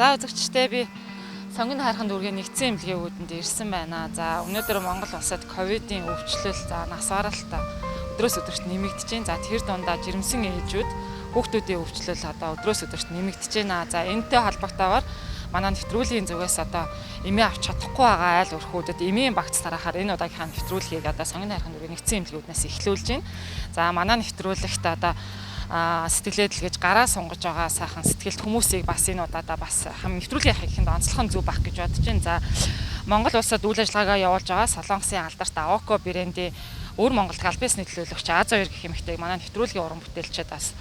За үзэгчдээ би сонгон хайрхан дүүргийн нэгдсэн эмнэлгийн үүдэнд ирсэн байна. За өнөөдөр Монгол улсад ковидын өвчлөл нас баралтай өдрөөс өдөрт нэмэгдэж байна. За тэр дундаа жирэмсэн ээжүүд хүүхдүүдийн өвчлөл өдрөөс өдөрт нэмэгдэж байна. За энэтэй холбоотойгоор манай нэвтрүүлгийн зүгээс эмээ авч чадахгүй байгаа айл өрхүүдэд эмийн багц тарахаар энэ удаагийнхаа нэвтрүүлгийг сонгон хайрхан дүүргийн нэгдсэн эмнэлгүүднээс эхлүүлж байна. За манай нэвтрүүлэгт сэтгэлээд л гэж гараа сунгаж байгаа сайхан сэтгэлт хүмүүсийг бас энэ удаадаа бас нэвтрүүлгийн хийхэд онцлох нь зөв байх гэж бодож байна. За Монгол улсад үйл ажиллагаагаа явуулж байгаа Солонгосын алдарт Авоко брендийн өвөр Монголд галбис нийтлүүлэгч Az2 гэх эмэгтэйг манай нэвтрүүлгийн уран бүтээлчид бас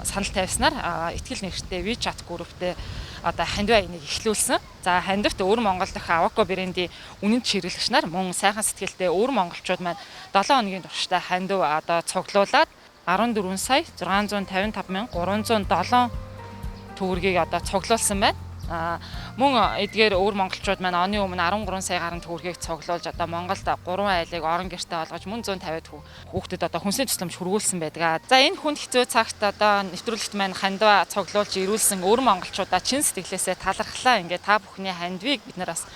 санал тавьснаар ихтгэл нэрштэй WeChat групптэй хандив энийг эхлүүлсэн. За хандивт өвөр Монгол дахь Авоко брендийн үнэнд чиглэгч нар мөн сайхан сэтгэлтэй өвөр монголчууд маань 7 хоногийн туршдаа хандив цуглуулад 14 сая 655,307 төгрөгийг цуглуулсан байна. Мөн эдгээр өвөр монголчууд маань оны өмнө 13 сая гаруй төгрөгийг цуглуулж Монголд 3 айлыг орон гэртээ олгож мөн 150 хүүхдэд хүнсний тусламж хүргүүлсэн байдаг. За энэ хүнд хэцүү цагт нэвтрүүлэгт маань хандив цуглуулж ирүүлсэн өвөр монголчуудаа чин сэтгэлээсээ талархлаа. Ингээд та бүхний хандивыг бид нар бас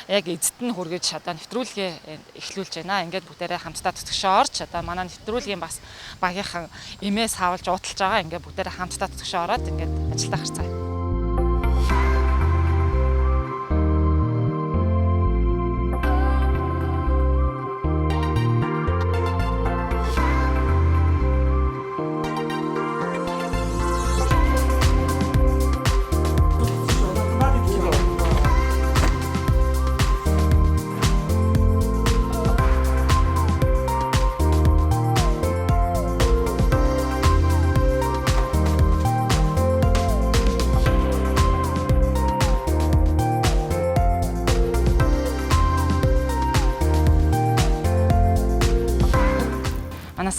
яг эзэд нь хүргэж нэвтрүүлгээ эхлүүлж байна. Ингээд бүгдээрээ хамтдаа төтгшөө орж манай нэвтрүүлгийн бас багийнхан эмээс хаавалж уудалж байгаа. Ингээд бүгдээрээ хамтдаа төтгшөө ороод ингээд ажилдаа гарцгаая.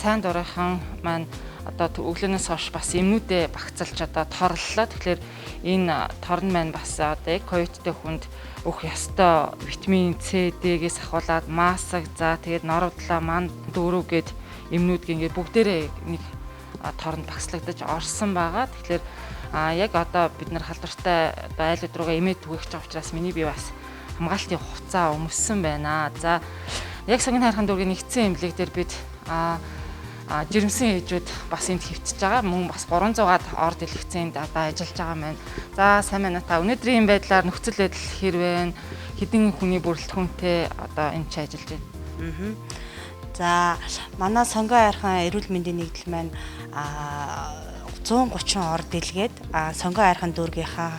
Сайн дурынхан маань өглөөнөөс хойш бас эмнүүдээ багцалж торлолоо. Тэгэхээр энэ торн маань бас яг ковидтэй хүнд өөх ёстой витамин С, Д-гээс ахуулаад маск, за тэгээд норовдлаа, манд, дөрөв гээд эмнүүд ингээд бүгдээрээ нэг торнд багцлагдаж орсон байгаа. Тэгэхээр яг бид нар халдвартай айлууд руугаа эмээ түгээх гэж учраас миний бие бас хамгаалтын хугацаа өмссөн байна. За яг сонгон хайрхан дүүргийн нэгдсэн эмнэлэг дээр бид жирэмсэн ээжүүд бас энд хөвтөж байгаа. Мөн бас 300-аад ор дэлгэцээнд ажиллаж байгаа маань. За сайн байна та. Өнөөдрийн байдлаар нөхцөл байдал хэр вэ? Хэдэн хүний бүрэлдэхүүнтэй энд ч ажиллаж байна. За манай сонгон хайрхан эрүүл мэндийн нэгдэл маань 130 ор дэлгээд сонгон хайрхан дүүргийнхаа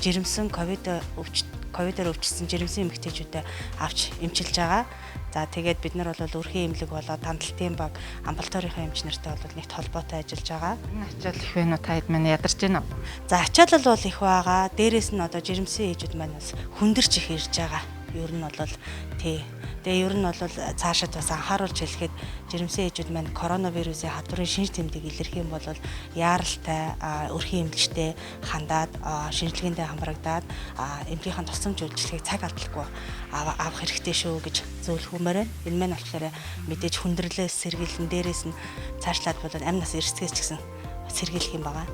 жирэмсэн ковидоор өвчсөн жирэмсэн эмэгтэйчүүдэд авч эмчилж байгаа. За тэгээд бид нар бол өрхийн эмнэлэг болоод тандалтын баг амбулаторийнхаа эмч нартай бол нэгт холбоотой ажиллаж байгаа. Ачаал их вэ нүү та хэд маань ядарч байна уу? За ачаалал бол их байгаа. Дээрээс нь жирэмсэн ээжүүд маань бас хүндэрч их ирж байгаа. Ер нь бол тий. Тэгээ ер нь бол цаашид бас анхааруулж хэлэхэд жирэмсэн ээжүүд маань коронавирусын хадварын шинж тэмдэг илэрх юм бол яаралтай өрхийн эмнэлэгчтэй хандаад шинжилгээндээ хамрагдаад эмнэлгийн тусламж үйлчилгээг цаг алдалгүй авах хэрэгтэй шүү гэж зөвлөхүүмээр байна. Энэ маань болохоор мэдээж хүндрэлээс сэргийлэн дээрээс нь цаашлаад бол амь нас эрсдгээс ч гэсэн сэргийлэх юм байгаа.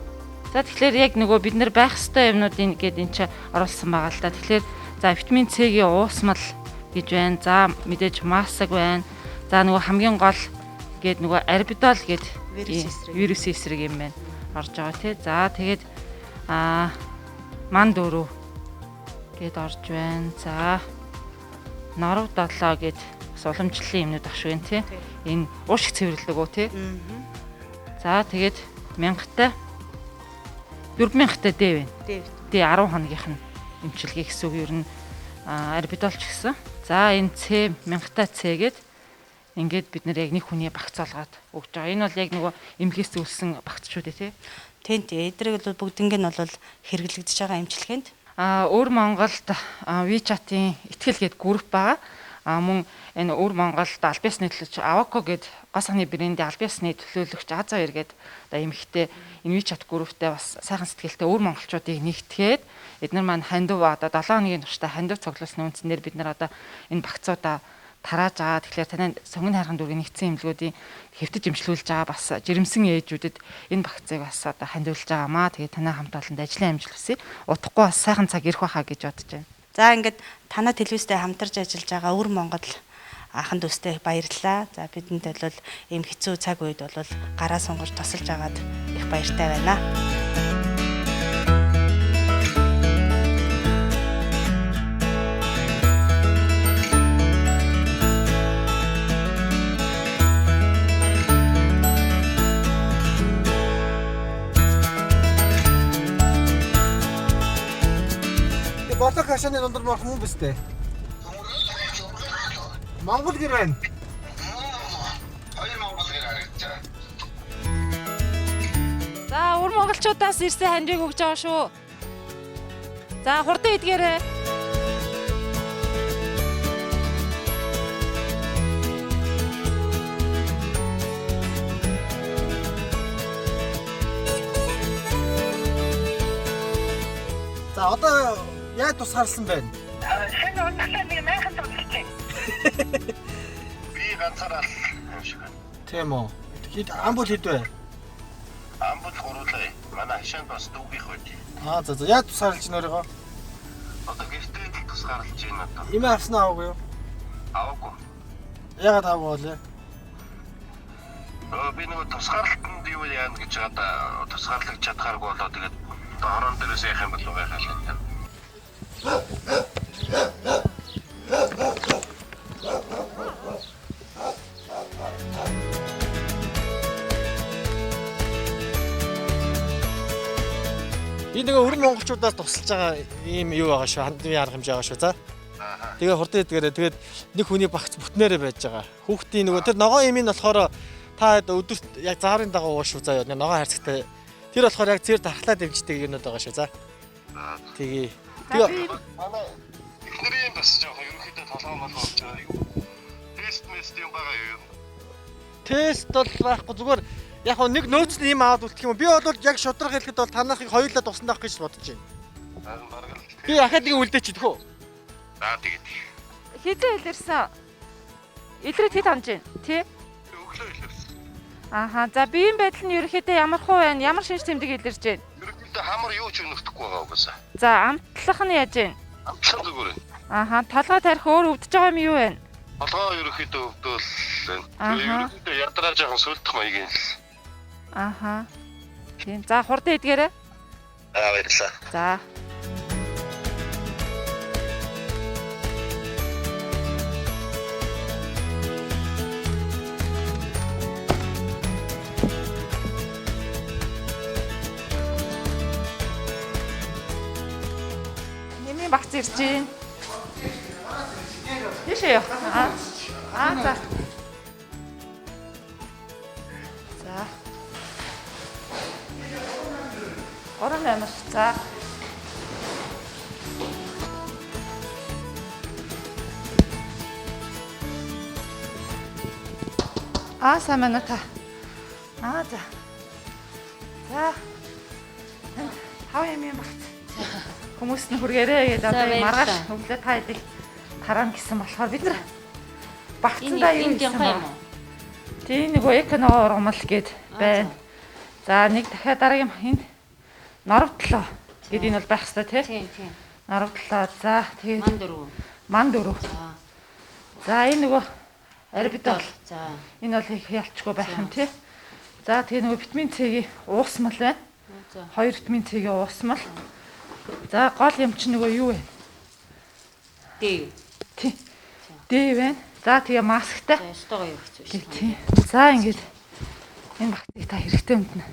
За тэгэхээр яг бид нар байх ёстой юмнуудыг гээд энэ ч оруулсан байгаа л да. Тэгэхээр за витамин С-гийн уусмал гэж байна. За мэдээж маск байна. За хамгийн гол гээд арбидол гээд вирусын эсрэг юм байна. Орж байгаа тий. За тэгээд манд дөрөв гээд орж байна. За норов 7 гээд бас уламжлалын юмнууд ах шүү тий. Энэ уушиг цэвэрлэг үү тий. За тэгээд 1000-тай 4000-тай Д байна. Д 10 хоногийнх нь эмчилгээ гэсэн үг ер нь арбидол ч гэсэн. За энэ С 1000-тай С гээд ингээд бид нар яг нэг хүний багц олгоод өгч байгаа. Энэ бол яг эмнэлгээс зөвлөсөн багцчүүд тий. Тийм тий. Эдрийг бол бүгднийг нь бол хэрэглэгдэж байгаа эмчилгээнд. Өвөр Монголд WeChat-ийн ихтгэл гээд групп байгаа. Мөн энэ өвөр Монголд албаас нийтлүүлэгч Авоко гээд госхны брендийн албаас нийтлүүлэгч Az2 гээд эмэгтэй энэ WeChat групптэй бас сайхан сэтгэлтэй өвөр монголчуудыг нэгтгээд эдгээр маань хандив 7 хоногийн туршдаа хандив цуглуулсны үндснээр бид нар энэ багцуудаа тарааж байгаа. Тэгэхээр танай сонгон хайрхан дүүргийн нэгдсэн эмнэлгүүдийн хэвтэж эмчлүүлж байгаа бас жирэмсэн ээжүүдэд энэ багцыг бас одоо хандивуулж байгаамаа. Тэгээд танай хамт олонд ажлын амжилт хүсье. Удахгүй бас сайхан цаг ирэх байхаа гэж бодож байна. За ингээд танай телевизтэй хамтарч ажиллаж байгаа Өр Монгол ахын дүүстэй баярлалаа. За бидэнд бол ийм хэцүү цаг үед бол гараа сунгаж тусалж агаад их баяртай байна. Болоо хашааны дундор болох юм биш үү? Монгол гэр байна. Хоёр монгол гэр харагдаж байгаа. За Өр монголчуудаас ирсэн хандийг өгж байгаа шүү. За хурдан идгээрэй. За одоо яаж тусгаарласан байна? Шинэ унтахлаа нэг майхан тусалчих. Би ганцаараа юм шиг байна. Тийм үү. Хэд амбул хэдвэ? Амбул гуруулаа. Манай хашаанд бас дүүгийнх байд. За яаж тусгаарлаж байна өөрийгөө? Одоо гэртээ тусгаарлаж байна одоо. Имээ авснаа аваагүй юу? Аваагүй. Ягаад аваагүй вэ? Би нэг тусгаарлалтанд юу яана гэж одоо тусгаарлаж чадхааргүй болоо тэгээд хорон дээрээс яах юм бол байхаа л энэ. Би нөгөө Өр монголчуудаас тусалж байгаа ийм юу байгаа шүү. Хандны арга хэмжээ байгаа шүү. За. Тэгээ хурдан идгээрээ тэгээд нэг хүний багц бүтнээрээ байж байгаа. Хүүхдийн нөгөө тэр ногоо имийн болохоор та өдөрт яг заарын дагуу ууш шүү заяа. Ногоо хайрцагтай. Тэр болохоор яг зэр дархлаа дэмждэг юмнууд байгаа шүү. За. Тэгээ. Тэгээ манай эхнэрийн бас жоохон ерөнхийдөө толгой болж байгаа юу. Тест юм байгаа юу? Тест бол байхгүй зүгээр яг нэг нөөцний юм аваад үлдэх юм. Би бол яг шудраг хэлэхэд бол танахыг хоёулаа тусна авах гэж бодож байна. Би ахаад нэг үлдээч идэх үү? За тэгээд. Хизээ илэрсэн. Илрээд хэд хонж байна? Тий? Өглөө илэрсэн. Ааха. За биеийн байдал нь ерөөхдөө ямар хуу байна? Ямар шинж тэмдэг илэрж байна? Ерөнхийдөө хамар юу ч өнөртөхгүй байгаа угаасаа. За амтлах нь яаж байна? Амтлах зүгээр байна. Ааха. Толгой тарих өөр өвдөж байгаа юм юу байна? Толгой ерөнхийдөө өвдөөл байна. Ааха. Ерөнхийдөө ядраа жоохон сүлдэх маягийн л. Ааха. Тийм. За хурдан идгээрэй. Баярлалаа. За. Нэмийн багц ирж байна. Тийшээ ёо. За. За. Орон амир. За. Сайн байна та. За. За. Хав юм багц. Хүмүүс нь хүргээрээ гэдэг одоо маргааш өглөө та хэдийг таран гэсэн болохоор бид нар багцандаа юу юм бэ? Тийм нэг эконо ургамал гээд байна. За нэг дахиад дараагийн энэ норовтлоо гэдэг энэ бол байх хэрэгтэй тий. Тийм. Норовтлоо. За тэгээд ман дөрөв. За энэ нөгөө арбитол. За энэ бол их ялчгүй байх юм тий. За тэгээд нөгөө витамин С-ийн уусмал байна. 2 витамин С-ийн уусмал. За гол юм чи нөгөө юу вэ? Д. Тий. Д байна. За тэгээ масктай. Стогоо юу хэвчээ. Тий. За ингээд энэ багтыг та хэрэгтэй өмднө.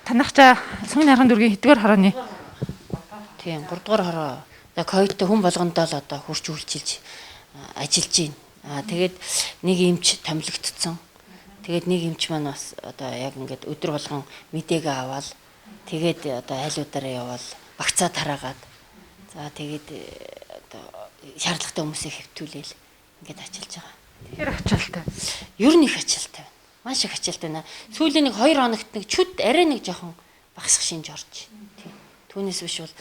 Танах чаа сонгон хайрхан дүүргийн хэдгээр хорооны? Тийм 3 дугаар хороо. За ковидтэй хүн болгондоо л одоо хурж үйлчилж ажиллаж байна. Тэгээд нэг эмч томилогдсон. Тэгээд нэг эмч маань бас одоо яг ингээд өдөр болгон мэдээгээ аваад тэгээд одоо айлуудаараа явбал багцаа тараагаад за тэгээд одоо шаардлагатай хүмүүсийг хэвтүүлээл ингээд ачилж байгаа. Тэр ачаалтай. Ер нь их ачаалтай байна. Маш их ачаалтай байна. Сүүлийн нэг 2 хоногт нэг чүд арай нэг жоохон багсах шинж орж байна. Тийм. Түүнээс биш бол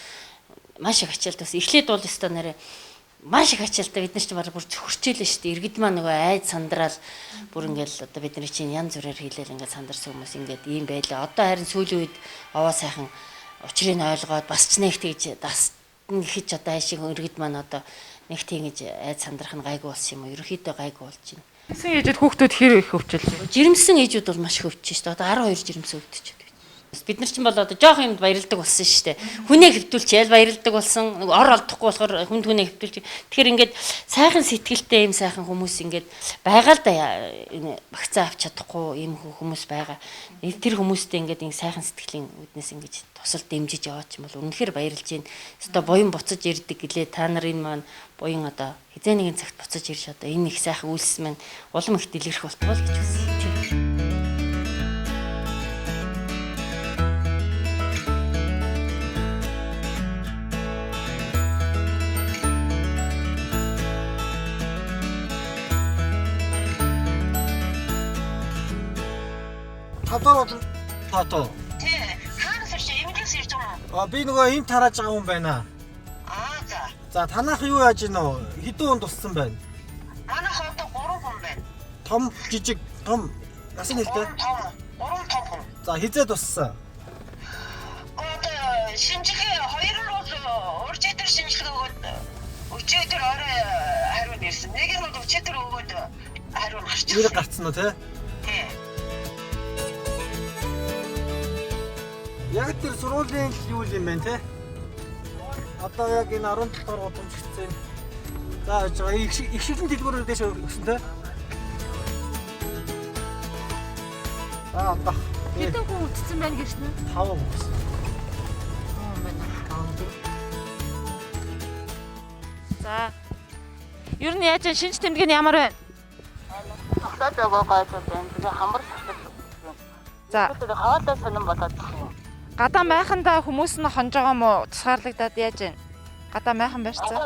маш их ачаалтай бас. Эхлээд бол өстой нарай маш их ачаалтаа бид нар чинь бараг бүр хөрчөөлөө шүү дээ. Иргэд маань нөгөө айд сандраал бүр ингээл одоо бидний чинь янз бүрээр хийлээл ингээд сандарсан хүмүүс ингээд ийм байлаа. Одоо харин сүүлийн үед овоо сайхан учрыг ойлгоод бас ч нэг тэгж дас гэж одоо хайшиг иргэд маань одоо нэг тэгж айд сандрах нь гайгүй болсон юм уу? Ерөнхийдөө гайгүй болж байна. Жирэмсэн ээжүүд хүүхдүүд хэр их хөвчлээ. Жирэмсэн ээжүүд бол маш хөвч шүү дээ. Одоо 12 жирэмсэн өвдөж. Бид нар ч бол одоо жоох юмд баярлдаг болсон шүү дээ. Хүнээ хэвтүүлч ял баярлдаг болсон. Ор олдохгүй болохоор хүнээ хэвтүүлж. Тэгэхээр ингээд сайхан сэтгэлтэй юм сайхан хүмүүс ингээд байгаа л да багцаа авч чадахгүй юм хүмүүс байгаа. Тэр хүмүүстэй ингээд ин сайхан сэтгэлийн үднэс ингээд тусал дэмжиж яваач юм бол үнэхээр баярлж байна. Өстой буян буцаж ирдэг гэлээ та нарын маань буян одоо хизээ нэгэн цагт буцаж ирж одоо энэ их сайхан үйлс маань улам их дэлгэрэх болтгоо л гэж үзсэн. Татоо. Тий. Хаанаас ирж эмнэлээс ирж байгаа юм уу? Би нөгөө энд тарааж байгаа хүн байна. За. За танах юу яаж гинэ вэ? Хэдэн хүн туссан байна? Манайх одоо 3 хүн байна. Том, жижиг, том. Ясын хэлтэй? 3 том хүн. За хизээ туссан? Одоо шинжилгээ 2 нь бол урьдчилан шинжилгээ өгөөд өчигдөр орой хариу нэрсэн. Нэг нь бол өчигдөр өгөөд хариу гарч Нэр ирсэн. гарцсан уу те? Тий. Яг тэр сургуулийн юу юм бэ те? Одоо яг энэ 17 дугаар гудамжигдсэн. За их шилэн дэлгүүрээр дэш өгсөн те? Одоо Хэдэн хүн үтцсэн байна гэж нэ? 5 хүмүүс. За. Ер нь яаж шинж тэмдэг нь ямар байна? Хавтад өгөө гайгүй байна. Тэгээ хамар шатаж. За. Тэгээ хаваатаа сонирн болоод. Гадаа майхандаа хүмүүс нь хонж байгаа мó тусгаарлагдаад яаж байна? Гадаа майхан барьцсан.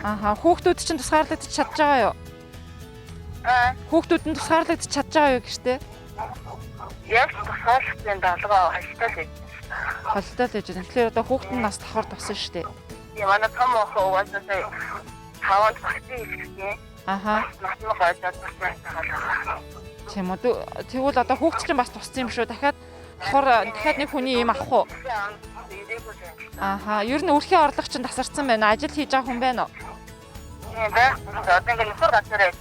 Ааха, хүүхдүүд чинь тусгаарлагдаж чадж байгаа юу? Хүүхдүүд нь тусгаарлагдаж чадж байгаа юу гэжтэй? Яг тусгаарлагдсан даалгаа хаштай л. Холтой л гэж байна. Тэгэхээр одоо хүүхд нь нас давхар тусан шүү дээ. Ямана том охоо угаасаа хаваад багтээ хэлчихээ. Аха. Натны гойдод тусгаарлаа. Тийм үү. Тэгвэл одоо хүүхд чинь бас туссан юм шүү. Дахиад нэг хүний юм авах уу? Аха. Ер нь өрхийн орлого чинь тасарсан байна. Ажил хийж байгаа хүн байна уу? Тийм бай. Одоо ингэ нөхөр гацаараа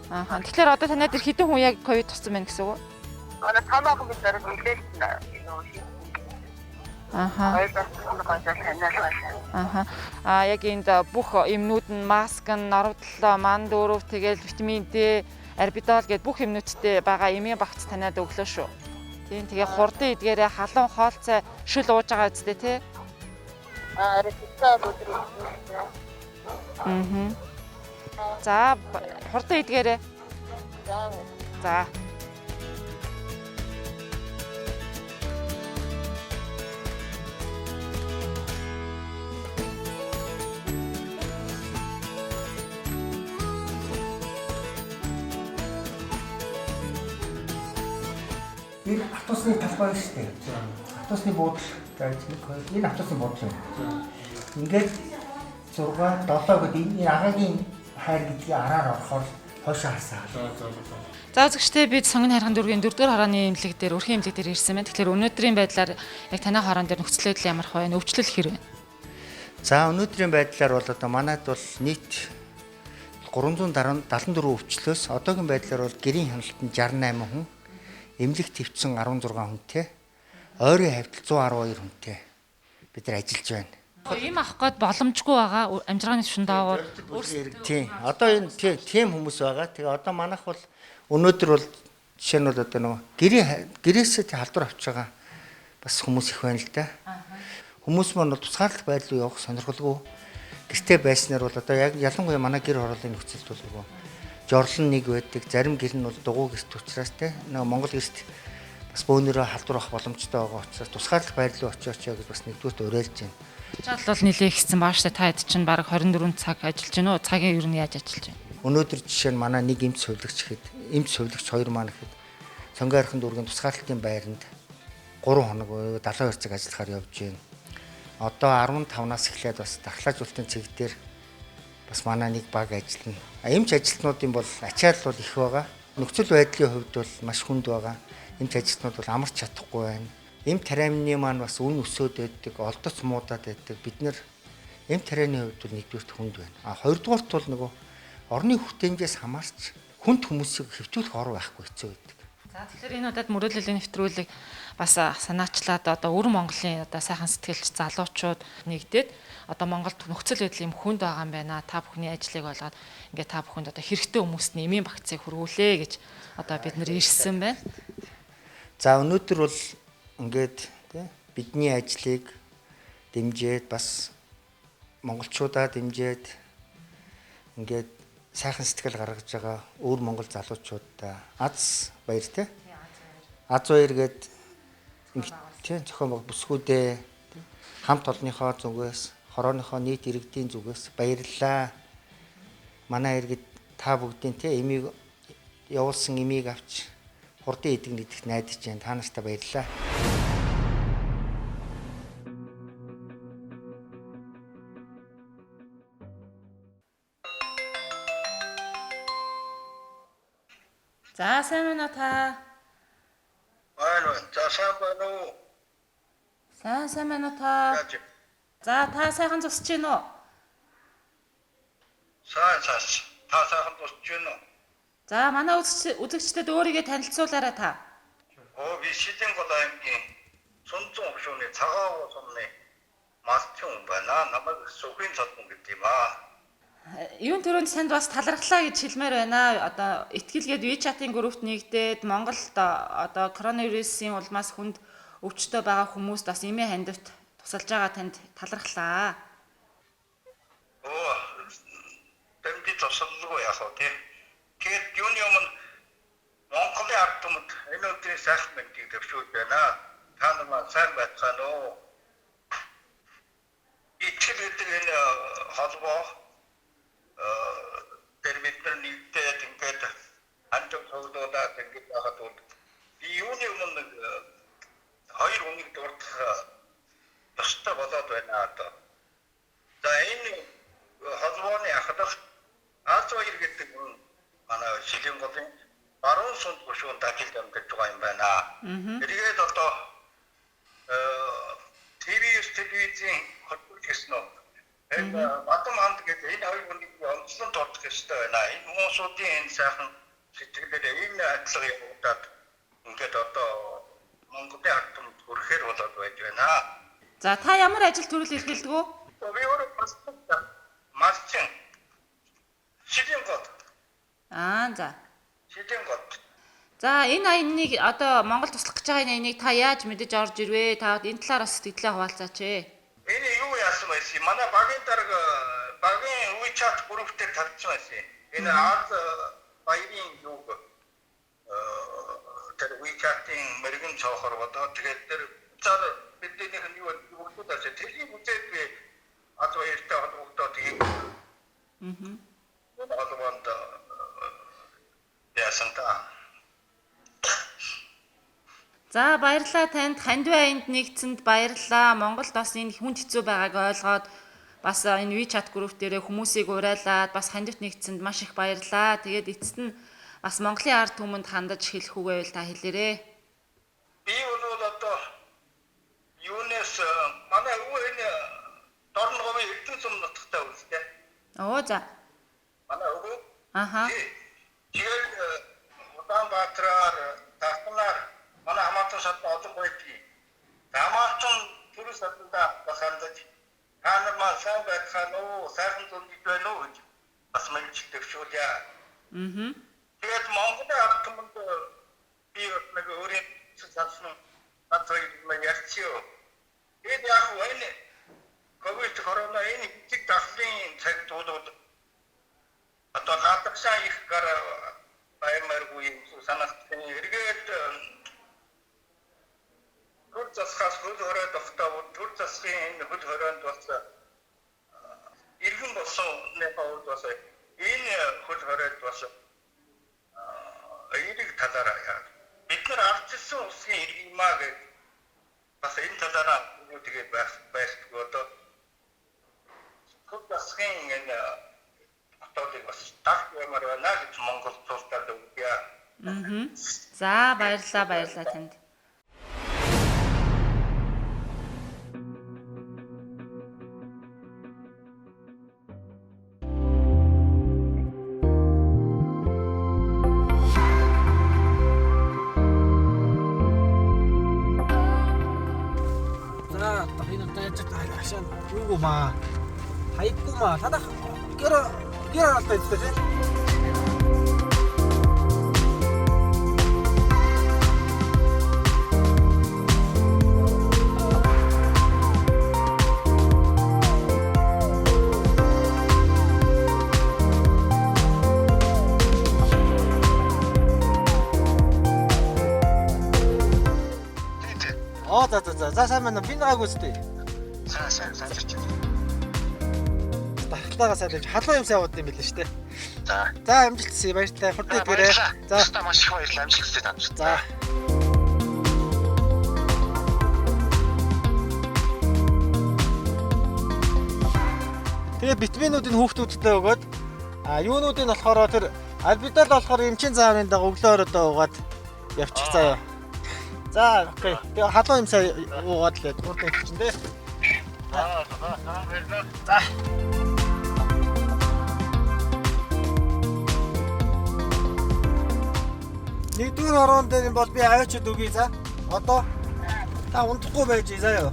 Аха. Тэгэхээр одоо танад тэр хэдэн хүн яг ковид туссан байна гэсэн үг үү? Ана тамаахан бид дараа нэлээсэн. Аха. Аха. Яг энд бүх эмнүүд нь маск, норвдлоо, ман дөрөв, тэгэл витамин D, арбидол гэд бүх эмнүүдтэй байгаа эмийн багц танаад өглөө шүү. Тийм тэгээ хурдан эдгээрээ халуун хоол цай шүл ууж байгаа үстэй тий. Рецепт өдрөө. За хурдан эдгээрээ. За. Энэ автобусны талбай шүү дээ. Автобусны буудлын энэ автобусны буудлын. Ингээд 6 7 гэдэг энэ агагийн хайр гэдгийг араар орохоор хойшоо харсаа. За үзэгчтэй бид сонгоны хайрхан дүүргийн 4-р хорооны эмнэлэг дээр өрхийн эмнэлэг дээр ирсэн байна. Тэгэхээр өнөөдрийн байдлаар яг танай хороон дээр нөхцөл байдал ямар хөө вэ? Өвчлөл хэр вэ? За өнөөдрийн байдлаар бол одоо манайд бол нийт 374 өвчлөөс одоогийн байдлаар бол гэрийн хяналтанд 68 хүн, эмнэлэг твцэн 16 хүнтэй, ойрын хавьтал 112 хүнтэй бид нар ажиллаж байна. Ийм авах гээд боломжгүй байгаа амжиргааны түвшин даавар. Тийм. Одоо энэ тийм хүмүүс байгаа. Тэгээ одоо манайх бол өнөөдөр бол жишээ нь бол одоо нөгөө гэрээсээ халдвар авч байгаа бас хүмүүс их байна л да. Хүмүүс маань бол тусгаарлах байдал руу явах сонирхолгүй. Гэртээ байснаар бол одоо яг ялангуяа манай гэр хорооллын нөхцөлд бол нөгөө жорлон нэг байдаг. Зарим гэр нь бол дугуй гэрт учраас те нөгөө Монгол гэрт бас бөөнөрөө халдвар авах боломжтой байгаа учраас тусгаарлах байдал руу очиоч гэж бас нэгдүгürt уриалж байна. Чаал бол нэлээ ихсэн баа штэ та хэд чинь баг 24 цаг ажиллаж байна уу? Цагийн ер нь яаж ажиллаж байна? Өнөөдөр жишээ нь манай нэг эмч сувлагч гэхэд эмч сувлагч хоёр маань гэхэд Сонгоо архын дүүргийн тусгаарлалтын байранд 3 хоног 72 цаг ажиллахаар явж байна. Одоо 15-наас эхлээд бас дархлаажуулалтын цэг дээр бас манай нэг баг ажиллана. Эмч ажилтнуудын бол ачаал бол их байгаа. Нөхцөл байдлын хувьд бол маш хүнд байгаа. Эмч ажилтнууд бол амарч чадахгүй байна. Эм тариамны маань бас үн өсөөд байдаг, олдоц муудаад байдаг. Бид нэр эм тарианы хувьд бол нэгдүгээрт хүнд байна. Хоёрдугаарт бол нөгөө орны хүртээмжээс хамаарч хүнд хүмүүсийг хэвтүүлэх ор байхгүй хэцүү байдаг. За тэгэхээр энэ удаад мөрөөдлийн нэвтрүүлэг бас санаачлаад одоо өвөр Монголын одоо сайхан сэтгэлч залуучууд нэгдээд одоо Монголд нөхцөл байдал юм хүнд байгаа юм байна. Та бүхний ажлыг олгоод ингээ та бүхэнд одоо хэрэгтэй хүмүүст нэмийн багцыг хөрвүүлээ гэж одоо бид нэр ирсэн байна. За өнөөдөр бол ингээд тий бидний ажлыг дэмжиж бас монголчуудаа дэмжиж ингээд сайхан сэтгэл гаргаж байгаа өвөр Монгол залуучуудаа аз баяр тий. Аз баяр гээд тий зохион бүсгүүдээ хамт олонныхоо зүгээс хорооныхоо нийт иргэдийн зүгээс баярлалаа. Манай иргэд та бүгдийн тий эмийг явуулсан эмийг авч хурдан идэг нэгдэх найдаж байна. Та нартай баярлалаа. За сайн байна уу та? За сайн байна уу? Сайн байна уу та? За та сайхан зусч гин үү? Сайн. Та сайхан тусч байна уу? За манай үзэгчдэд өөрийгөө танилцуулаарай та. Би Шилэнгол аймгийн Цунцун хөшөөний цагаан сумны малчин хүн байна. Намайг Сүхийн цалбан гэдэг юм аа. Юун төрөнд санд бас талархлаа гэж хэлмээр байна. Одоо итгэлгээд WeChat-ийн группт нэгдээд Монголд одоо коронавирусын улмаас хүнд өвчтөй байгаа хүмүүст бас эмээ хандивт тусалж байгаа танд талархлаа. Тэмди тусалгүй яах вэ тий? Тэгээд юуны өмнө Монголын ард түмэд энэ өдрийн сайхан мэндийг төвшүүлж байна. Та нар сайн байцгаана уу? Итгэл гэдэг энэ холбоо тэр бидний нэгдээд ингээд хандж цуглуулаад ингээд байгаад бол би юуны өмнө хоёр хүнийг дурдах ёстой болоод байна одоо. За энэ холбооны ахлах Аз баяр гэдэг манай Шилэнголын баруун сунд гүшүүн дахил амьдарч байгаа юм байна. Тэргээд одоо телевизийн хөтөлбөр гэсэн нь энэ Батан ханд гэдэг энэ хоёр хүнийг онцлон дурдах ёстой байна. Энэ хүмүүсийн энэ сайхан сэтгэлээр энэ ажлыг явуулаад ингээд одоо Монголын ард түмэд хүрэхээр болоод байж байна. За та ямар ажил төрөл эрхэлдэг үү? Би өөрөө малчин Шилэнгол. За. Шилэнгол. За энэ аяныг одоо Монгол туслах гэж байгаа аяныг та яаж мэдэж орж ирвэ? Та энэ талаар бас сэтгэлээ хуваалцаач ээ. Энэ юу яасан бэ? Манай багийн дарга багийн WeChat групптэй тавьсан байсан. Энэ Аз баярын юг тэр WeChat-ийн мэрэгэн цаохор бодоо тэгээд тэр цаар биднийх нь юу бүгд тааш тэлийн үзээд би Аз баяртай холбогдоо тэгээд холбоонд яасан та. За баярлалаа танд. Хандив аянд нэгдсэнд баярлалаа. Монголд бас энэ хүнд хэцүү байгааг ойлгоод бас энэ WeChat групп дээрээ хүмүүсийг урайлаад бас хандивт нэгдсэнд маш их баярлалаа. Тэгээд эцэст нь бас Монголын ард түмэнд хандаж хэлэх үгээ байл та хэлээрээ. Би бол одоо юунес манай өвөө энэ Дорноговын Эрдэнэ сум нутагтай үлдээ. За. Манай өвөө. Тэгээд Улаанбаатараар Тахнаар манай хамаатан шат олон байдгийг. Хамаатан түрүү сатанда бас хандаж та нар маань сайн байцгаана уу? Сайхан зүрх байна уу гэж бас мэдчих төвшүүлье. Тэгээд Монголын ард түмэнд би нэг өөрийн цаасан батрыг ярьчихъя. Тэгээд яг энэ ковид корона энэ их дахлын цаг тулууд одоо хатагшаа их гар баймаргүй санагдсан. Эргээд төр засгаас хөл хороод тогтоовол төр засгийн энэ хөл хороонд бас иргэн болсон нэпауд бас энэ хөл хороод бас энийг талаараа бид бид нар ардчилсан улсын иргиймаа гэж бас энэ талаараа тэгээ байхгүй одоо засгийн энэ хотуудыг бас таг ямар байна гэж Монгол тултаад өгье. За баярлалаа танд. 마 하이꾸마 다다 끼어놨다 있었지. 자, 사면은 빈나가고 있을 때. За. Хатаагаа сайн дэж халуун юм сайн уудсан юм билээ шүү дээ. За амжилтсан баяртай. Хурдан идгээрэй. За маш их баярлалаа. Амжилттай амжилт. За. Тэгээ витаминуудыг хүүхдүүдтэй өгөөд юунуудыг болохоор тэр альбидол болохоор эмчийн зааврын дагуу өглөөр одоо угаад явчих заяа. За окей. Тэгээ халуун юм сайн уугаад л хурдан идчихэн дээ. За. Нэгдүгээр орон дээр юм бол би аваачд өгье за. Одоо та унтахгүй байж заяа.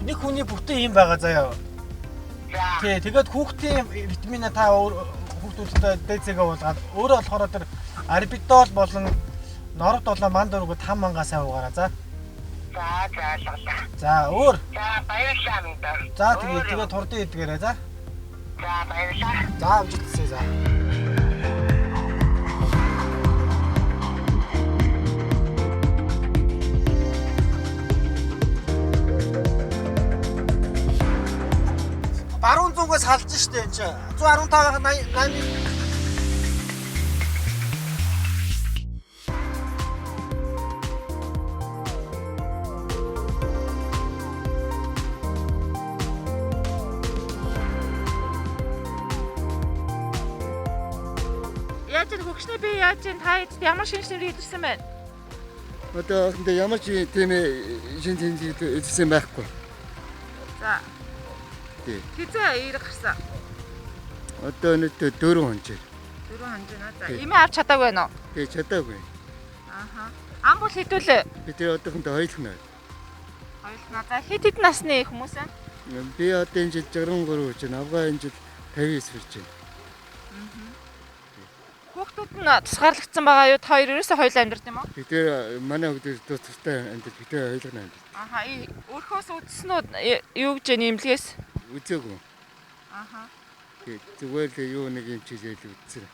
Нэг хүний бүтэн юм байгаа заяа. Тий, тэгээд хүүхдийн витаминаа та хүүхдүүдэд дэцэгээ уулгаад өөрөө болохоор тэр арбидол болон норд болон манд өргөд 5 мангаас уугаараа за. За өөр. За баярлалаа минь. За тэгээд хурдан идгээрэй за. За баярлалаа. За амжилтсаа за. Баруун зүгээс салж штэ энэ чинь 115-аас 80 Яаж энэ хөгшний бие яаж энэ та ямар шинж тэмдэг идэрсэн байна? Одоо 근데 ямар ч тийм шинж тэмдэг идэрсэн байхгүй. За. Тий. Хизээ ирэх гарсан. Одоо нэг 4 хонжээ. 4 хонжоо. За. Имээ авч чадаагүй байна уу? Тий, чадаагүй. Ааха. Ам бол хэдүүлээ? Би тэр одоохондоо хоёулаа. Хоёулаа. За хэд насны хүмүүс вэ? Би одоо энэ жил 63 гэж байна. Авгаа энэ жил 59 гэж байна. Хүүхдүүд нь тусгаарлагдсан байгаа юу? Та хоёр ерөөсөө хоёул амьдарч юм уу? Би тэр манай хүүхдүүд тустай амьдарч би тэр хоёулаа амьдарч. Ааха. Өөрхөөс үзсэн үү? Юу гэж нэмлэгээс? Үзээгүй. Ааха. Зүгээр л юу нэг юм чиглэл үзсэн.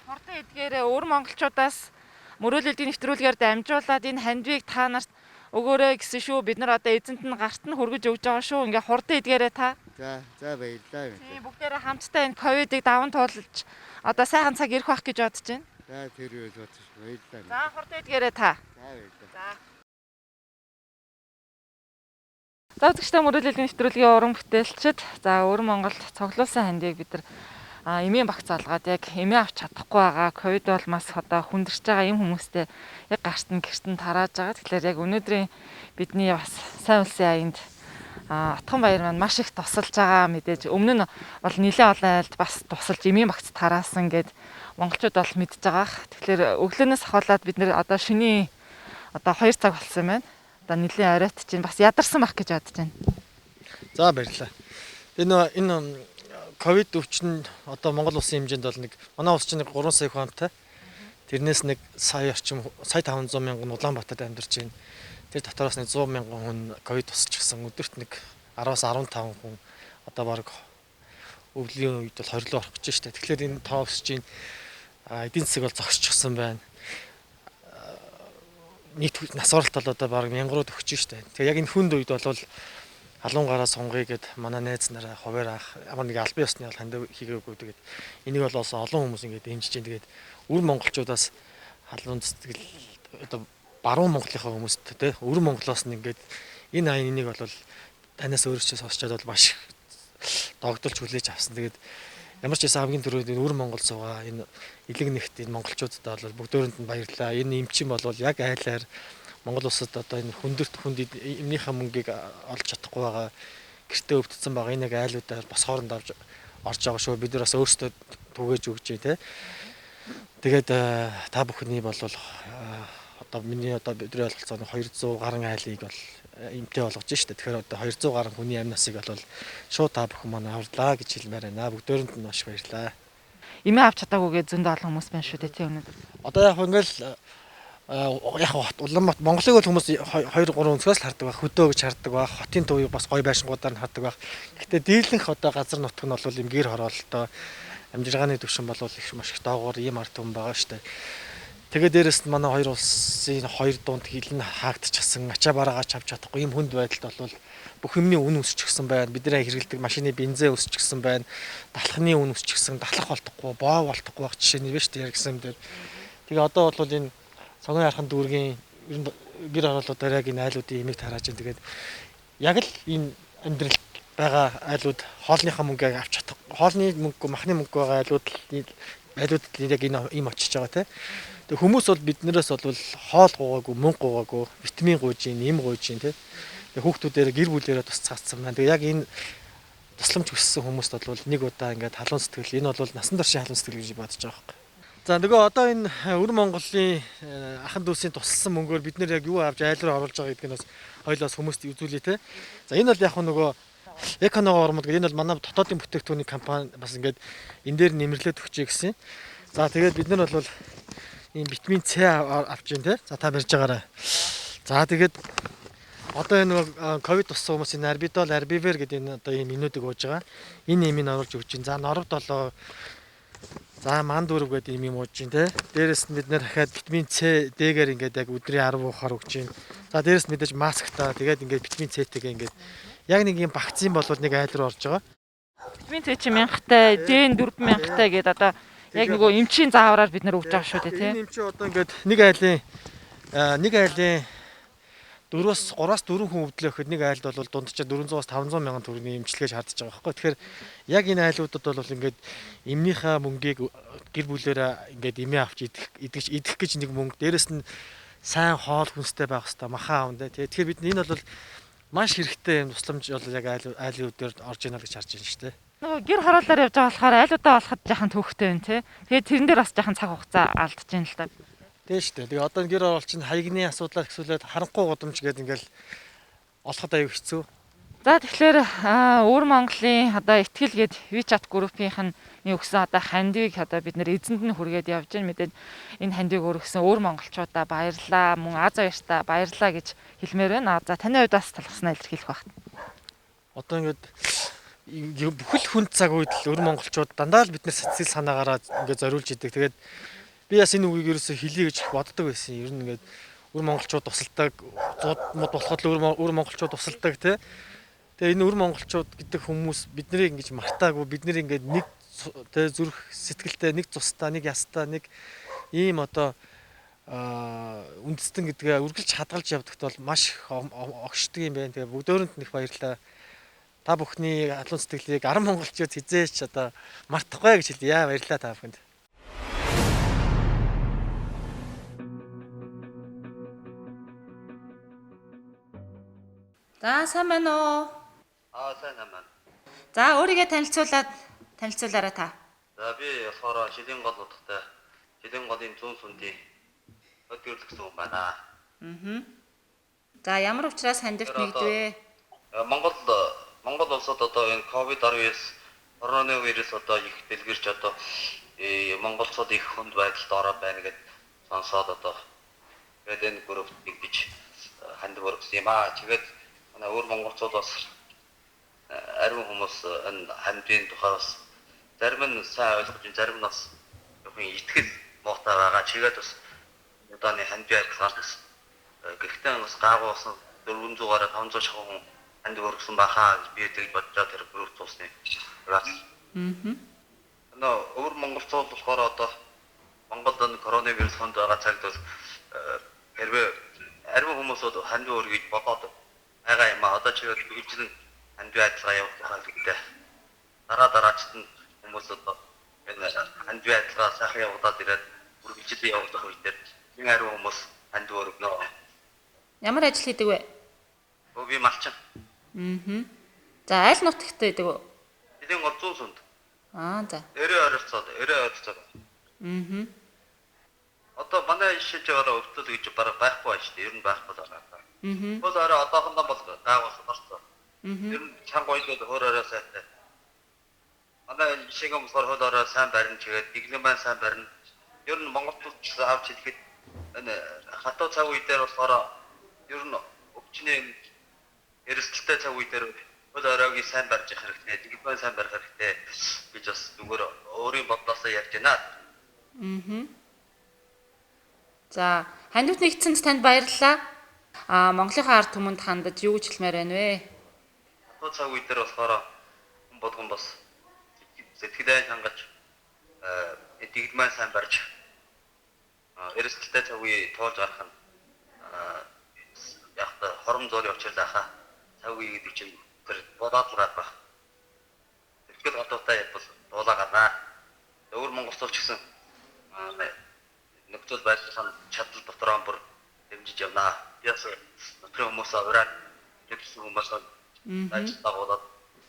Хурдан эдгээрээ өвөр монголчуудаас мөрөөлөлтийн нэвтрүүлгээр дамжуулаад энэ хандвийг та нарт өгөөрэй гэсэн шүү. Бид нар одоо эзэнт нь гарт нь хүргэж өгж байгаа шүү. Ингээ хурдан эдгээрээ та. За баярлалаа. Тийм бүгдээрээ хамтдаа энэ ковидыг даван туулж одоо сайхан цаг ирэх байх гэж бодож байна. За тэр үйл бодож баярлалаа. За хурдан эдгээрээ та. За баярлалаа. За. За үзэгчтэй мөрөөллийн нэвтрүүлгийн уран бүтээлчид за өвөр Монголд цоглуулсан хандийг бид нар эмийн багц алгаад яг эмээ авч чадахгүй байгаа. Ковид бол маш одоо хүндэрч байгаа юм хүмүүстэй яг гарт нь гэртэн тарааж байгаа. Тэгэхээр яг өнөөдрийн бидний бас сайн улсын аянд Отхон баяр маань маш их тусалж байгаа мэдээж өмнө нь бол нэлээд олон айлд бас тусалж эмийн багц тараасан гэд монголчууд бол мэдж байгаа. Тэгэхээр өглөөнөөс хавуулаад бид нэр одоо шөнийн одоо 2 цаг болсон юм байна. Одоо нэлээд оройт чинь бас ядарсан байх гэж бодож байна. За баярлалаа. Энэ ковид өвчин одоо Монгол улсын хэмжээнд бол нэг манай улс чинь 3 сая хүнтэй. Тэрнээс нэг сая орчим сая 500 мянган Улаанбаатарт амьдарч байна. Тэр дотроос нэг 100 мянган хүн ковид тусчихсан. Өдөрт нэг 10-аас 15 хүн одоо баг өвлийн үед бол 20 руу орох гэж байна. Тэгэхээр энэ тоо өсөж байна. Эдийн засаг бол зогсчихсан байна. Нийт нас оролт бол одоо баг 1000 руу төгсөж байна. Тэгээ яг энэ хүнд үед бол халуун гараа сонгоё гэд манай найз нараа хуваар ах ямар нэг албан ёсны ханд хийгээгүй тэгээд энийг бол олон хүмүүс ингээд дэмжиж байна. Тэгээд өвөр монголчуудаас халуун цэцгэл одоо баруун Монголынхаа хүмүүст те өвөр Монголоос нь ингээд энэ энийг бол танаас өөрөөсөө сонсчод бол маш догдолж хүлээж авсан. Тэгээд ямар ч байсан хамгийн түрүүд энэ өвөр Монгол суугаа энэ элэг нэгт энэ монголчуудад бол бүгдөөрэнд нь баярлалаа. Энэ эмчин бол яг айлаар Монгол улсад одоо энэ хүнд эмнийхээ мөнгийг олж чадахгүй байгаа гэртээ өвдсөн байгаа энэ яг айлуудаар бас хооронд авч орж байгаа шүү. Бид нар бас өөрсдөө түгээж өгч те. Тэгээд та бүхний бол одоо миний одоо бидний ойлголцоо 200 гаруй айлыг бол эмтэй болгож штэ. Тэгэхээр одоо 200 гаруй хүний амь насыг бол шууд та бүхэн манай аварлаа гэж хэлмээр байна. Бүгдөөрэнд нь маш баярлалаа. Эмээ авч чадаагүйгээ зөндөө олон хүмүүс байна шүү дээ тий өнөөдөр. Одоо яг ингээл яг Улаанбаатар Монголыг бол хүмүүс 2 3 өнцгөөс л хардаг баг. Хөдөө гэж хардаг баг. Хотын төвийг бас гоё байшингуудаар нь хардаг баг. Гэхдээ дийлэнх одоо газар нутг нь бол юм гэр хороололтой амжиргааны түвшин бол их маш их доогуур ийм ард түмэн байгаа штэ. Тэгээ дээрэс нь манай хоёр улсын хоёр дунд хилэн хаагдчихсан, ачаа бараагач авч чадахгүй ийм хүнд байдалд бол бүх юмны үн өсчихсэн байна. Бидний хэрэглэдэг машины бензин өсчихсэн байна. Далхны үн өсчихсэн, далах болтохгүй, боо болтохгүй байх жишээ нь биш үү гэсэн юм дээр. Тэгээ одоо бол энэ Сонгон Ярхан дүүргийн гэр хорооллуудаар яг энэ айлуудын эмийг тарааж байна. Тэгээд яг л энэ амьдрал байгаа айлууд хоолныхаа мөнгөийг авч чадах. Хоолны мөнгө, махны мөнгө байгаа айлуудад яг энэ им очиж байгаа те. Тэг хүмүүс бол биднээс бол хоол гуугаагүй, мөнгө гуугаагүй, витамин гуйж ийн, эм гуйж ийн те. Тэг хүүхдүүдээр гэр бүлээрээ тус цаацсан байна. Тэг яг энэ тусламж хүссэн хүмүүст бол нэг удаа ингээд халуун сэтгэл, энэ бол насан туршийн халуун сэтгэл гэж бодож байгаа байхгүй. За нөгөө одоо энэ өвөр Монголын ахын дүүсийн тусалсан мөнгөөр бид нэр яг юу авч айл руу оруулж байгаа гэдгийг бас хоёлоос хүмүүст үзүүлээ те. За энэ бол яг нөгөө Эконогоо ормод гэдэг энэ бол манай дотоодын бүтээгдэхүүний компани бас ингээд энэ дээр нэмэрлээд өгчээ гэсэн. За тэгээд бид нар бол ийм витамин С авч ийн те. За та барьж байгаарай. За тэгээд одоо энэ нөгөө ковид туссан хүмүүсийн Arbidol, Arbivер гэдэг энэ одоо ийм минүүдийг ууж байгаа. Энэ имийг оруулж өгч ийн. За Норов 7 за мандүрв гэдэг юм ууж ийн те. Дээрээс нь бид нэр дахиад витамин С дээгээр ингээд яг өдрийн 10 уухаар өгч ийн. За дээрээс нь мэдээж масктай тэгээд ингээд витамин С-тэйгээ ингээд яг нэг юм вакцин болвол нэг айл руу орж байгаа. Витамин С чи 1000-тай, Д-н 4000-тай гэдэг одоо яг нөгөө эмчийн заавраар бид нар өгч байгаа шүү дээ тий. Энэ эмчи одоо ингээд нэг айлын 4-өөс 3-аас 4 хүн өвдлөө гэхэд нэг айлд бол дундчаа 400-аас 500 мянган төгрөгийн эмчилгээ шаардж байгаа байхгүй. Тэгэхээр яг энэ айлуудад бол ингээд эмнийхээ мөнгийг гэр бүлээрээ ингээд эмээ авч идэх гэж нэг мөнгө, дээрэс нь сайн хоол хүнстэй байх хэрэгтэй, махан аавн тий. Тэгэхээр бид энэ бол маш хэрэгтэй юм тусламж бол яг айлын үдээр орж ийнэ гэж харж байна шүү дээ. Нөгөө гэр хороолоор явж байгаа болохоор айлуудаа болоход яхан төвхтэй байна тий. Тэгээд тэрэн дээр бас яхан цаг хугацаа алдаж байна л да. Тийм шүү дээ. Тэгээ одоо гэр хороолч нь хаягны асуудлаар хэсүүлээд харанхуй гудамж гэдэг ингээл олоход аюу хэцүү. За тэгэхээр өвөр Монголын одоо ихтгэл гээд WeChat группийнх нь өгсөн одоо хандивыг одоо бид нэр эзэнд нь хүргээд явж байна. Мэдээд энэ хандивыг өргөсөн өвөр монголчуудаа баярлаа, мөн Аз баяртаа баярлаа гэж хэлмээр байна. За таны хувьд бас талхснаа илэрхийлэх багт. Одоо ингээд бүхэл хүнд цаг үед л өвөр монголчууд дандаа л бид нар сэтгэл санаагаараа ингээд зориулж идэг. Тэгээд би бас энэ үгийг ерөөсөө хэлье гэж боддог байсан. Ер нь ингээд өвөр монголчууд тусалдаг, зууд мод болоход л өвөр монголчууд тусалдаг тий. Тэгээ энэ өвөр монголчууд гэдэг хүмүүс биднийг ингэж мартаагүй, бид нэр ингээд нэг тэ зүрх сэтгэлтэй, нэг цустай, нэг ястай, нэг ийм одоо үндэстэн гэдгээ үргэлж хадгалж явдагт бол маш огшдог юм байна. Тэгээ бүгдөөрэнд нь их баярлалаа. Та бүхний халуун сэтгэлийг 10 монголчууд хизээч одоо мартахгүй гэж хэлье. Баярлалаа та бүхэнд. За сайн байна уу? Сайн байна. За өөрийгөө танилцуулаарай та. За би болохоор Шилийн гол утгатай Шилийн голын зүүн сүндийн өдгөрлөгсөн хүн байна. За ямар учраас хандивт нэгдвэ? Монгол улсад одоо энэ COVID-19 коронавирус одоо их дэлгэрч одоо монголчууд их хүнд байдалд ороод байна гэдээ сонсоод одоо тэгээд энэ группт нэгдэж хандив өргөсөн юм аа. Тэгээд манай өөр монголчууд бас ариун хүмүүс энэ хандивын тухай бас зарим нь сайн ойлгож, зарим нь бас жоохон итгэл муутай байгаа. Чигээд бас удааны хандив арилгаар бас гэхдээ бас гаагуулсан 400-аараа 500 шахуу хүн ханд өргсөн бахаа гэж би тэгж бодож тэр групп туусны. Өөр монголчууд болохоор одоо Монголд коронавирус хонд байгаа цагт бол хэрвээ арвин хүмүүсүүд ханд өргөж бодоод байгаа юм а одоо ч үргэлжлэн ханд байдлаа явуулах хэрэгтэй. Дараачд нь хүмүүсүүд энэ ханд байдлаа сайхан явуулаад ирээд үргэлжлэн явуулах үедээ энэ арвин хүмүүс ханд өргөнө. Ямар ажил хийдэг вэ? Би малчин. За аль нутагт байдаг вэ? Эдийн голзуу сүнд. За. Өрөө ойролцоод. Одоо манай шиж байгаа өвдөл гэж бараг байхгүй байна шүү дээ. Ер нь байхгүй байгаа. Бол орой одоохондоо бол гаагуулсан орсон. Ер нь чанга ойлоод хөөрөөрөө сайтай. Манай шиг юм болохоор хөөрөөрөө сайн барин чигээд дэглэм байн сайн барин. Ер нь Монголд ч авч хэлэхэд энэ хатуу цаг үе дээр болохоор ер нь өвчнээ эрсдэлтэй цаг үе дээр оройг сайн барьж явах хэрэгтэй. Дэглэм байн сайн барих хэрэгтэй гэж бас зүгээр өөрийн бодлоосоо ярьж байна. За, хандивт нэгдсэнд танд баярлалаа. Монголынхаа ард түмэнд хандаж юу гэж хэлмээр байна вэ? Хатуу цаг үе дээр болохоор хүн болгон бас сэтгэлээ хангаж дэглэмээ сайн барьж эрсдэлтэй цаг үе тоолж гарах нь яг хором зөөрийн очил ахаа цаг үе гэдэг чинь тэр бодоод гарах байх. Тэгэхэд одоотай бол дуулаа гарнаа. Өөр монголчууд ч гэсэн нөхцөл байдлын чадал дотроо бүр дэмжиж явнаа. Яс нөхрийн хүмүүсээ ураад нэгсэн хүмүүсээ ажиллаад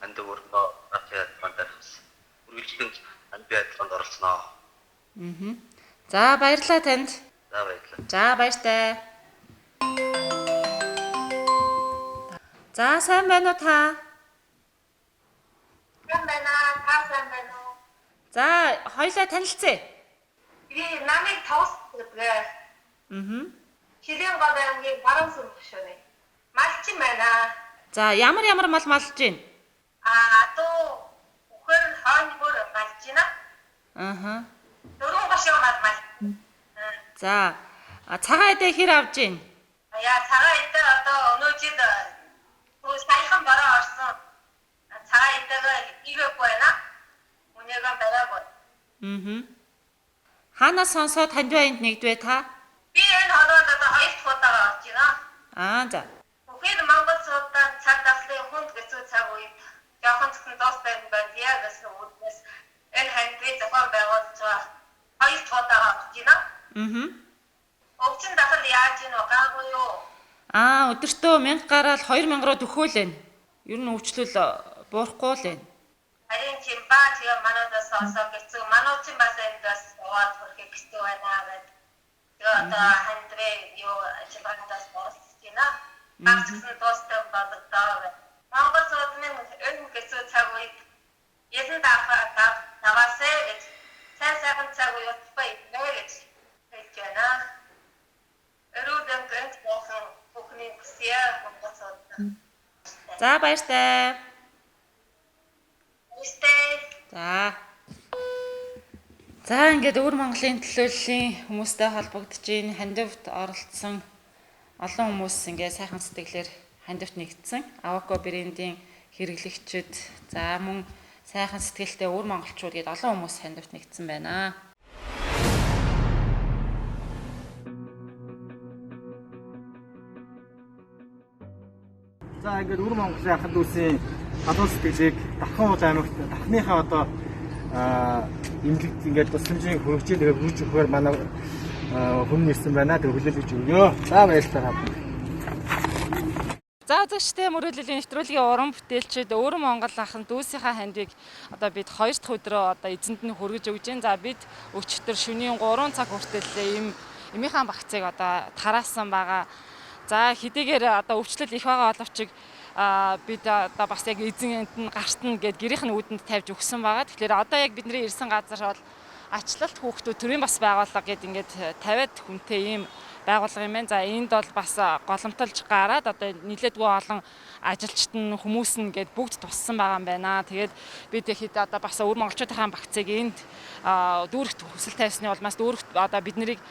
анд өргөнөө атгаад мандахс. Үргэлжлэн анд байдланд оролцсноо. За баярлалаа танд. За баярлалаа. За баяртай. За сайн байна уу та? Сайн байна. Та сайн байна уу? За хоёлаа танилцъя. Би намайг тоосдгээ. Шилэн гадаангийн баруун сүм хөшөөрэй. Малчин байна. За ямар мал малж гин? То ухэр хаан бүр малж байна. Дөрөв гашаа мал. За цагаан эдээ хэр авж гин? Цагаан эдээ одоо өнөөжид сайхан бараа орсон. Цагаан эдээгээ ирэхгүй байна. Үнэгээр бараагүй. Хаанаас сонсоод ханд байнд нэгдвэ та? Би энэ хороод одоо 2 дахь удаага орж байна. За. Үхээд Монгол суудан цаг даслын хүнд гэцүү цаг үед жоохон зөвхөн доостай юм байна. Яг гэсэн үгнээс энэ хандвэ зохион байгуулж байгаа 2 дахь удаага орж байна. Өвчин дахал яаж ийн вэ? Гаагүй юу? Өдөртөө 1000 гараал 2000 руу төхөөлэн. Ер нь өвчлөл буурахгүй л байна. Харин чимбаа тэгээ манайдаас осоо гэцүү. Мануучин бас эндээс яваад хүрхийг гэсэн байна гэдэг. Тэгээ одоо хандвэ юу чимбаандаас боолж байна. Багц гэсэн доостой бодогдоо. Монгол суудмын энэ гэцүү цаг үед ядан таваасаа гэж сайхан цаг үе утбай нэ гэж хэлж байна. Өрөөдөн гэнт бохон бүхний хүсье Монгол сууд. За баяртай. За ингээд өвөр Монголын төлөөллийн хүмүүстэй холбогдож ийн хандивт оролцсон олон хүмүүс ингээд сайхан сэтгэлээр хандивт нэгдсэн. Авако брендийн хэрэглэгчид за мөн сайхан сэтгэлтэй өвөр монголчууд гээд олон хүмүүс хандивт нэгдсэн байна. За ингээд өвөр Монголын ахад үсийн халуун сэтгэлийг Давхан аймагт Давхныхаа одоо имлэгт ингээд тусламжийн хөгжил хүргэж өгөхөөр манай хүн нэрсэн байна. Тэг хүлээлгэж өгнө. За баярлалаа. За үзэгчтэй мөрөөллийн нэвтрүүлгийн уран бүтээлчид өвөр Монгол ахын дүүсийнхаа хандийг одоо бид 2 дахь өдрөө одоо эзэнд нь хүргэж өгж байна. За бид өчигдөр шөнийн 3 цаг хүртэл эмийнхаа багцыг одоо тараасан байгаа. За хэдийгээр одоо өвчлөл их байгаа боловч бид одоо бас яг эзэн энд нь гартна гэд гэрийнх нь үүдэнд тавьж өгсөн байгаа. Тэгэхээр одоо яг бидний ирсэн газар бол ачлалт хүүхдүүд төрийн бас байгууллага гэд ингээд 50-аад хүнтэй ийм байгууллага юм байна. За энд бол бас голомтолж гараад одоо нэлээдгүй олон ажилчид нь хүмүүс нь гэд бүгд туссан байгаа юм байна. Тэгээд бид хэд одоо бас өвөр монголчуудын багцыг энд дүүрэгт хүсэл тавьсны улмаас дүүрэгт одоо бид нарыг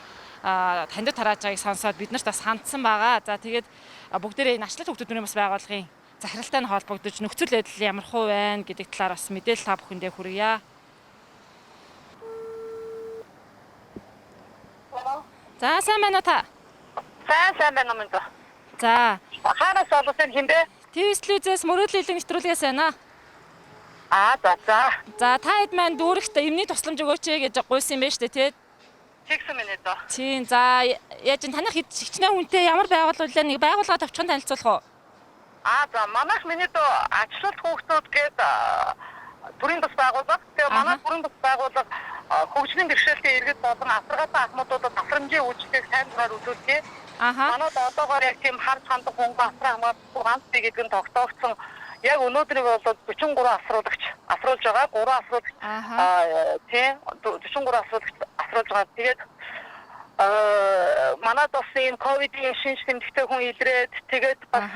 тандид тарааж байгааг сонсоод бид нарт бас хандсан байгаа. За тэгээд бүгдээрээ энэ ачлалт хүүхдүүд төрийн бас байгууллагын захиралтай нь холбогдож нөхцөл байдал ямар хөө байна гэдэг талаар бас мэдээлэл та бүхэндээ хүргье. За сайн байна уу та? Сайн байна уу минь. За. Хаараас олсон хинбэ? ТV-с мөрөөдлийн хэлний нэвтрүүлгээс байна. За. За та хэд маань дүүрэгт эмний тусламж өгөөч гэж гуйсан юм байна шүү дээ тий. Тэгсэн мэнэ дөө. Тийм за яаж таних хичнээн хүнтэй ямар байгууллага нэг байгууллага тавчхан танилцуулах уу? За манайх миний дөө ачлалт хүүхдүүд гээд төрийн бас байгууллага. Тэгээ манай төрийн бас байгууллага хөгжлийн бэрхшээлтэй иргэд болон асаргаатай ахмадуудад тасрамжийн үйлчлэгийг сайн дураар үзүүлдэг. Манайд одоогоор яг тийм харж хандах хөнгө асар хамгаалалтгүй ганц би гэдэг нь тогтоогдсон. Яг өнөөдрийг бол 43 асруулагч асруулж байгаа. 3 асруулагч тийм 43 асруулагч асруулж байгаа. Тэгээд манайд бас ийм ковидын шинж тэмдэгтэй хүн илрээд тэгээд бас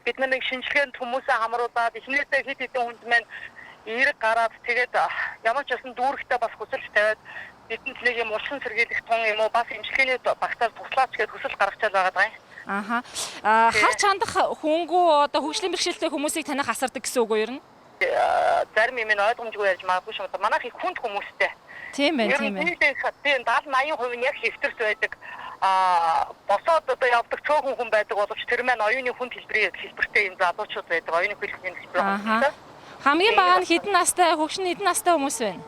бид нэг шинжилгээнд хүмүүсээ хамруулад эхнээсээ хэд хэдэн хүнд маань эерэг гараад тэгээд ямар ч байсан дүүрэгтээ бас хүсэлж тавиад бидэнд нэг юм улсын сэргийлэх тун юм уу бас имчилгээний багтаар туслаач гэж хүсэл гаргачаад байгаа юм. Харж хандах хөнгөө одоо хөгжлийн бэрхшээлтэй хүмүүсийг таних асардаг гэсэн үг үү ер нь? Зарим юм нь ойлгомжгүй ярьж магадгүй шүү. Манайх их хүнд хүмүүстэй. Тийм байна. Тийм 70-80% нь яг хэвтэрс байдаг. Босоод одоо явдаг цөөхөн хүн байдаг боловч тэр маань оюуны хүнд хэлбэртэй юм залуучууд байдаг. Оюуны хэлбэрийн хэлбэр. Хамгийн бага нь хэдэн настай, хөгшин хэдэн настай хүмүүс байна?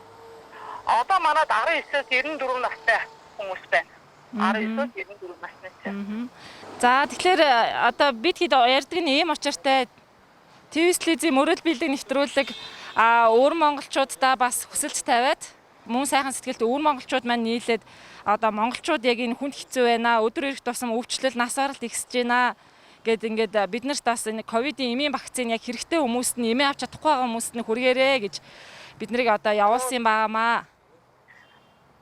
Одоо манайд 19-с 94 настай хүмүүс байна. 19-с 94 настай. За тэгэхээр одоо бид хэд ярьдаг нь ийм очиртай ТV-с мөрөл бэлэг нэвтрүүлэг өвөр монголчуудаа бас хүсэлт тавиад мөн сайхан сэтгэлд өвөр монголчууд маань нийлээд одоо монголчууд яг энэ хүнд хэцүү байна. Өдөр ирэх тусам өвчлөл, нас баралт ихсэж байна гэд ингээд бид нарт бас энэ ковидын эмийн вакцины яг хэрэгтэй хүмүүст нь эмээ авч чадахгүй байгаа хүмүүст нь хүргээрэй гэж бид нарыг одоо явуулсан юм байнамаа.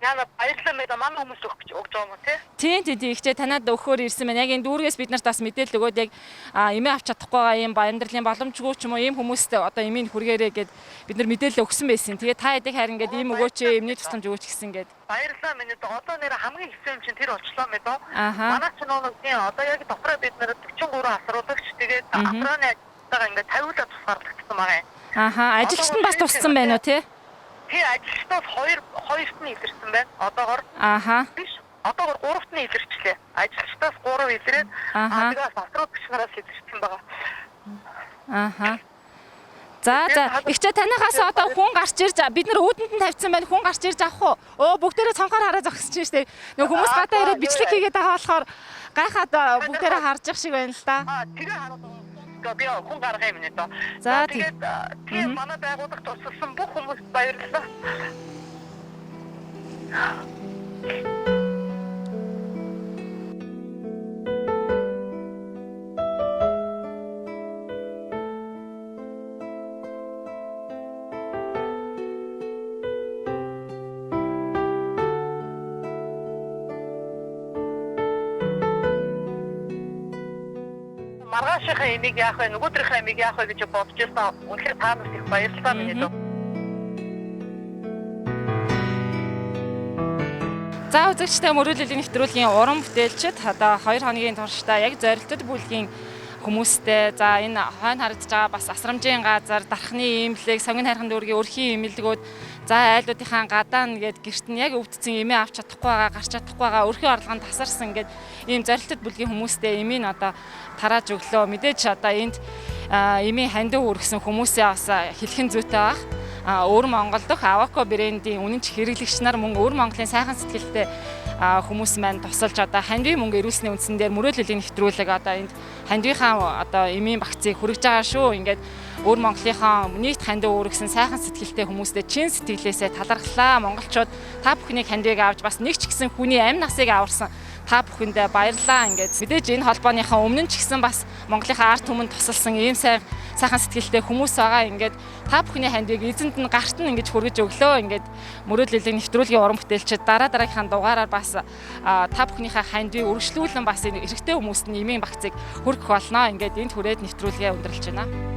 Яна баярлалаа мэдээ манай хүмүүс өгч байгаа юм тий. Тийм ихчээ танад өгөхөөр ирсэн байна. Яг энэ дүүргээс бид нарт бас мэдээлэл өгөөд яг эмээ авч чадахгүй байгаа юм амьдралын боломжгүй ч юм уу ийм хүмүүст одоо эмийн хүргээрэй гэд бид нар мэдээлэл өгсөн байсан. Тэгээ та хэдийг харин ингээд ийм өгөөч эмний тусламж өгөөч гэсэн гээд. Баярлалаа минь одоо нэр хамгийн хэцүү юм чинь тэр болчлоо мэдээ. Манай ч нэг одоо яг дотроо бид нар 43 асруулагч тэгээд апраны ажилтнаа ингээд 50-аад тусгаарлагдсан байгаа. Ажилчид нь бас туссан байна уу тий? Тий ажилчдаас хоёрт нь илэрсэн байна. Одоогоор биш. Одоогоор гуравт нь илэрчлээ. Ажилчдаас 3 илрээд тэгээс асруулагч нараас илэрсэн байгаа. За ихчээ танихаас одоо хүн гарч ирж бид нар өөдөнд нь тавьсан байна. Хүн гарч ирж авах уу? Бүгдээрээ цонхоор хараа зогсож штэ. Нэг хүмүүс гадаа ирээд бичлэг хийгээд байгаа болохоор гайхаад бүгдээрээ харж явах шиг байна л да. Тэгээ хараад би хүн гаргах юм нэ. За тэгээд манай байгууллагт тусалсан бүх хүмүүст баярлалаа. Маргаашийнхаа эмийг яах вэ? Нөгөөдрийнхээ эмийг яах вэ гэж бодож байсан. Үнэхээр та нарт их баярлалаа минь дөө. За үзэгчтэй мөрөллийн нэвтрүүлгийн уран бүтээлчид одоо 2 хоногийн туршдаа яг зорилттой бүлгийн хүмүүстэй за энэ хойно харагдаж байгаа бас асрамжийн газар, дархны имлэг, сонгон хайрхан дүүргийн өрхийн имлэгүүд за айлуудынхаа гадаан гээд гэрт нь яг өвдсөн эмээ авч чадахгүй байгаа, гарч чадахгүй байгаа, өрхийн орлогонд тасарсан гээд ийм зорилттой бүлгийн хүмүүстэй эмийг одоо тарааж өглөө. Мэдээж одоо энд эмийн хандив үргэсэн хүмүүсээ бас хэлхэн зүйтэй баг. Өвөр Монгол дох Авако брендийн үнэнч хэрэглэгч нар мөн Өвөр Монголын сайхан сэтгэлтэй хүмүүс маань тусалж одоо хандивын мөнгө ирүүлсний үндсэн дээр мөрөөдлийн нэвтрүүлэг одоо энд хандивынхаа одоо эмийн вакциныг хүргэж байгаа шүү. Ингээд Өвөр Монголынхаа нийт хандив үргэсэн сайхан сэтгэлтэй хүмүүстэй чин сэтгэлээсээ талархлаа. Монголчууд та бүхнийг хандивыг авч бас нэг ч гэсэн хүний амь насыг аварсан та бүхэндээ баярлалаа. Ингээд мэдээж энэ холбооныхаа өмнө ч гэсэн бас Монголынхаа ард түмэнд тусалсан ийм сайхан сэтгэлтэй хүмүүс байгаа. Ингээд та бүхний хандивыг эзэнд нь гарт нь ингэж хүргэж өглөө. Ингээд мөрөөдлийн нэвтрүүлгийн уран бүтээлчид дараагийнхаа дугаараар бас та бүхнийхээ хандивыг үргэлжлүүлэн бас энэ эрэгтэй хүмүүст нь эмийн вакциныг хүргэх болно. Ингээд энд хүрээд нэвтрүүлгээ өндөрлж байна.